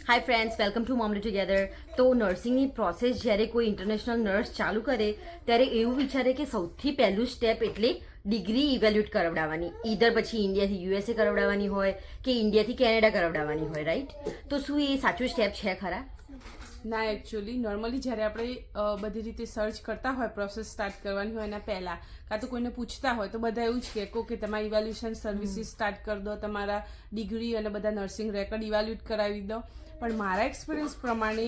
Hi friends, welcome to મોમલી together. તો નર્સિંગની પ્રોસેસ જ્યારે કોઈ ઇન્ટરનેશનલ નર્સ ચાલુ કરે ત્યારે એવું વિચારે કે સૌથી પહેલું સ્ટેપ એટલે ડિગ્રી ઇવેલ્યુએટ કરાવડાવવાની. ઈધર પછી ઇન્ડિયાથી યુએસએ કરાવડાવવાની હોય કે ઇન્ડિયાથી કેનેડા કરાવડાવવાની હોય, રાઈટ? તો શું એ સાચું સ્ટેપ છે ખરા? ના, એકચ્યુઅલી નોર્મલી જ્યારે આપણે બધી રીતે સર્ચ કરતા હોય પ્રોસેસ સ્ટાર્ટ કરવાની હોય એના પહેલાં કાં તો કોઈને પૂછતા હોય તો બધા એવું જ કે તમારી ઇવેલ્યુએશન સર્વિસીસ સ્ટાર્ટ કરી દો, તમારા ડિગ્રી અને બધા નર્સિંગ રેકોર્ડ ઇવેલ્યુએટ કરાવી દો. પણ મારા એક્સપિરિયન્સ પ્રમાણે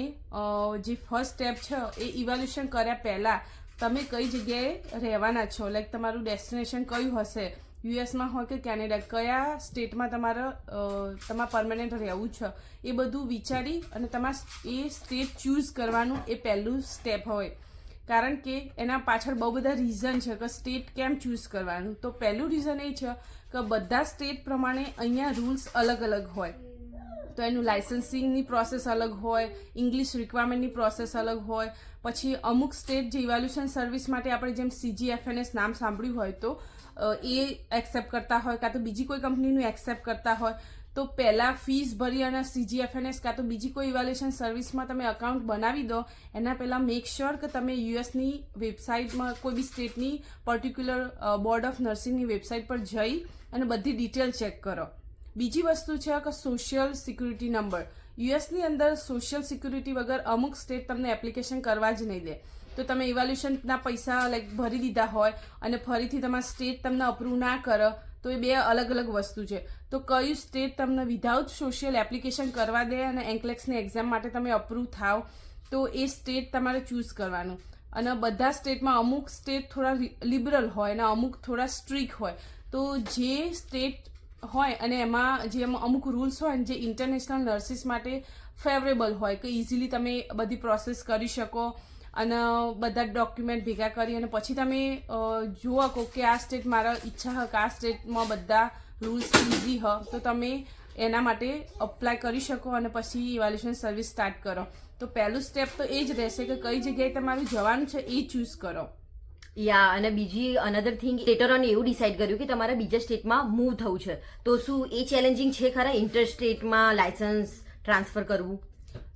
જે ફર્સ્ટ સ્ટેપ છે એ ઇવેલ્યુએશન કર્યા પહેલાં તમે કઈ જગ્યાએ રહેવાના છો, લાઈક તમારું ડેસ્ટિનેશન કયું હશે, યુએસમાં હોય કે કેનેડા, કયા સ્ટેટમાં તમારે પરમાનન્ટ રહેવું છે, એ બધું વિચારી અને તમારે એ સ્ટેટ ચૂઝ કરવાનું એ પહેલું સ્ટેપ હોય. કારણ કે એના પાછળ બહુ બધા રીઝન છે કે સ્ટેટ કેમ ચૂઝ કરવાનું. તો પહેલું રીઝન એ છે કે બધા સ્ટેટ પ્રમાણે અહીંયા રૂલ્સ અલગ અલગ હોય. તો એનું લાઇસન્સિંગની પ્રોસેસ અલગ હોય, ઇંગ્લિશ રિક્વાયરમેન્ટની પ્રોસેસ અલગ હોય. પછી અમુક સ્ટેટ જે ઇવેલ્યુએશન સર્વિસ માટે આપણે જેમ CGFNS નામ સાંભળ્યું હોય તો એ એક્સેપ્ટ કરતા હોય, કાં તો બીજી કોઈ કંપનીનું એક્સેપ્ટ કરતા હોય. તો પહેલાં ફીસ ભરી અને CGFNS કાં તો બીજી કોઈ ઇવેલ્યુએશન સર્વિસમાં તમે અકાઉન્ટ બનાવી દો એના પહેલાં મેક શ્યોર કે તમે યુએસની વેબસાઇટમાં કોઈ બી સ્ટેટની પર્ટિક્યુલર બોર્ડ ઓફ નર્સિંગની વેબસાઇટ પર જઈ અને બધી ડિટેલ ચેક કરો. બીજી વસ્તુ છે કે સોશિયલ સિક્યુરિટી નંબર. યુએસની અંદર સોશિયલ સિક્યુરિટી વગર અમુક સ્ટેટ તમને એપ્લિકેશન કરવા જ નહીં દે. તો તમે ઇવેલ્યુએશનના પૈસા ભરી દીધા હોય અને ફરીથી તમારા સ્ટેટ તમને અપ્રૂવ ના કરે તો એ બે અલગ અલગ વસ્તુ છે. તો કયું સ્ટેટ તમને વિધાઉટ સોશિયલ એપ્લિકેશન કરવા દે અને એન્કલેક્સની એક્ઝામ માટે તમે અપ્રૂવ થાવ તો એ સ્ટેટ તમારે ચૂઝ કરવાનું. અને બધા સ્ટેટમાં અમુક સ્ટેટ થોડા લિબરલ હોય અને અમુક થોડા સ્ટ્રિક્ટ હોય. તો જે સ્ટેટ હોય અને એમાં જે અમુક રૂલ્સ હોય ને જે ઇન્ટરનેશનલ નર્સિસ માટે ફેવરેબલ હોય કે ઇઝીલી તમે બધી પ્રોસેસ કરી શકો અને બધા ડોક્યુમેન્ટ ભેગા કરી અને પછી તમે જુઓ કે આ સ્ટેટ મારા ઈચ્છા હોય કે આ સ્ટેટમાં બધા રૂલ્સ ઇઝી હોય તો તમે એના માટે અપ્લાય કરી શકો અને પછી ઇવેલ્યુએશન સર્વિસ સ્ટાર્ટ કરો. તો પહેલું સ્ટેપ તો એ જ રહેશે કે કઈ જગ્યાએ તમારું જવાનું છે એ ચૂઝ કરો. યા અને બીજી અનધર થિંગ, લેટર ઓન એવું ડિસાઇડ કર્યું કે તમારે બીજા સ્ટેટમાં મૂવ થવું છે. તો શું એ ચેલેન્જિંગ છે ખરા ઇન્ટર સ્ટેટમાં લાયસન્સ ટ્રાન્સફર કરવું?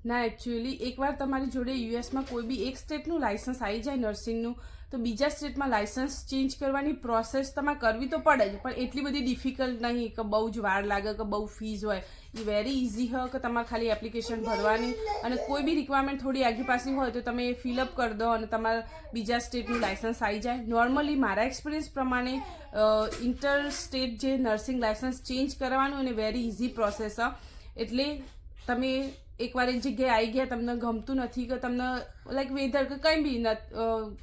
ના, એકચ્યુઅલી એકવાર તમારી જોડે યુએસમાં કોઈ બી એક સ્ટેટનું લાયસન્સ આવી જાય નર્સિંગનું તો બીજા સ્ટેટમાં લાયસન્સ ચેન્જ કરવાની પ્રોસેસ તમારે કરવી તો પડે જ, પણ એટલી બધી ડિફિકલ્ટ નહીં કે બહુ જ વાર લાગે કે બહુ ફીસ હોય. એ વેરી ઇઝી હોય કે તમારે ખાલી એપ્લિકેશન ભરવાની અને કોઈ બી રિક્વાયરમેન્ટ થોડી આગી પાછી હોય તો તમે એ ફિલઅપ કરી દો અને તમારા બીજા સ્ટેટનું લાયસન્સ આવી જાય. નોર્મલી મારા એક્સપિરિયન્સ પ્રમાણે ઇન્ટર સ્ટેટ જે નર્સિંગ લાયસન્સ ચેન્જ કરવાનું એને વેરી ઇઝી પ્રોસેસ હોય. એટલે તમે એકવાર એક જગ્યાએ આવી ગયા, તમને ગમતું નથી કે તમને વેધર કે કંઈ બી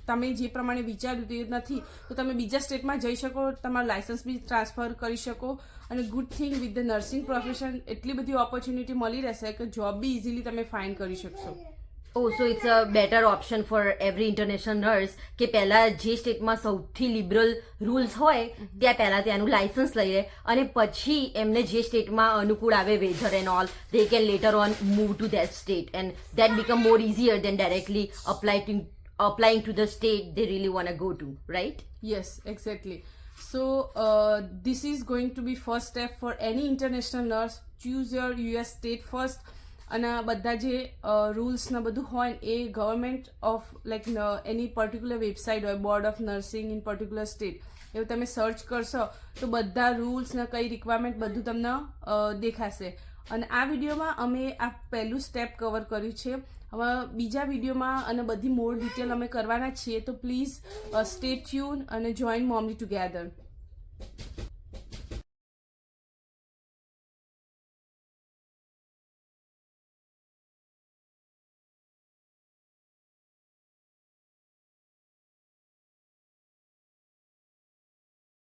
તમે જે પ્રમાણે વિચાર્યું તે નથી તો તમે બીજા સ્ટેટમાં જઈ શકો, તમારું લાયસન્સ બી ટ્રાન્સફર કરી શકો. અને good thing with the nursing profession એટલી બધી ઓપોર્ચ્યુનિટી મળી રહેશે કે જોબ બી ઇઝીલી તમે ફાઇન્ડ કરી શકશો. Oh, so it's a better option for every international nurse કે પહેલાં જે સ્ટેટમાં સૌથી લિબરલ રૂલ્સ હોય ત્યાં પહેલાં ત્યાંનું લાયસન્સ લઈ લે અને પછી એમને જે સ્ટેટમાં અનુકૂળ આવે weather and all they can later on move to that state and that become more easier than directly applying to the state they really want to go to, right? Yes, exactly. So this is going to be first step for any international nurse. Choose your US state first. અને બધા જે rules ને બધું હોય એ government of any particular website હોય, board of nursing in particular state, એવું તમે સર્ચ કરશો તો બધા રૂલ્સ ને કઈ રિક્વાયરમેન્ટ બધું તમને દેખાશે. અને આ વિડીયોમાં અમે આ પહેલું સ્ટેપ કવર કર્યું છે. હવે બીજા વિડીયોમાં અને બધી મોર ડિટેલ અમે કરવાના છીએ. તો પ્લીઝ સ્ટે ટ્યુન અને જોઈન મોમલી ટુગેધર.